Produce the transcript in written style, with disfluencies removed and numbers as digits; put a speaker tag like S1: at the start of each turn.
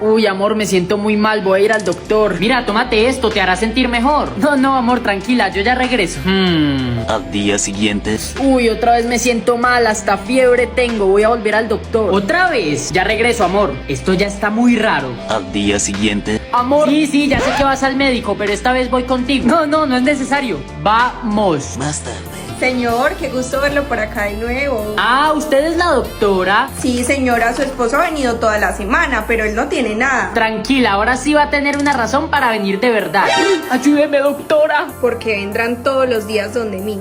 S1: Uy, amor, me siento muy mal, voy a ir al doctor. Mira, tómate esto, te hará sentir mejor. No, amor, tranquila, yo ya regreso.
S2: Al día siguiente.
S1: Uy, otra vez me siento mal, hasta fiebre tengo, voy a volver al doctor. ¿Otra vez? Ya regreso, amor. Esto ya está muy raro.
S2: Al día siguiente.
S1: Amor. Sí, ya sé que vas al médico, pero esta vez voy contigo. No es necesario. Vamos.
S2: Más tarde.
S3: Señor, qué gusto verlo por acá de nuevo.
S1: Ah, ¿usted es la doctora?
S3: Sí, señora, su esposo ha venido toda la semana, pero él no tiene nada.
S1: Tranquila, ahora sí va a tener una razón para venir de verdad. Ayúdeme, doctora.
S3: Porque vendrán todos los días donde mí.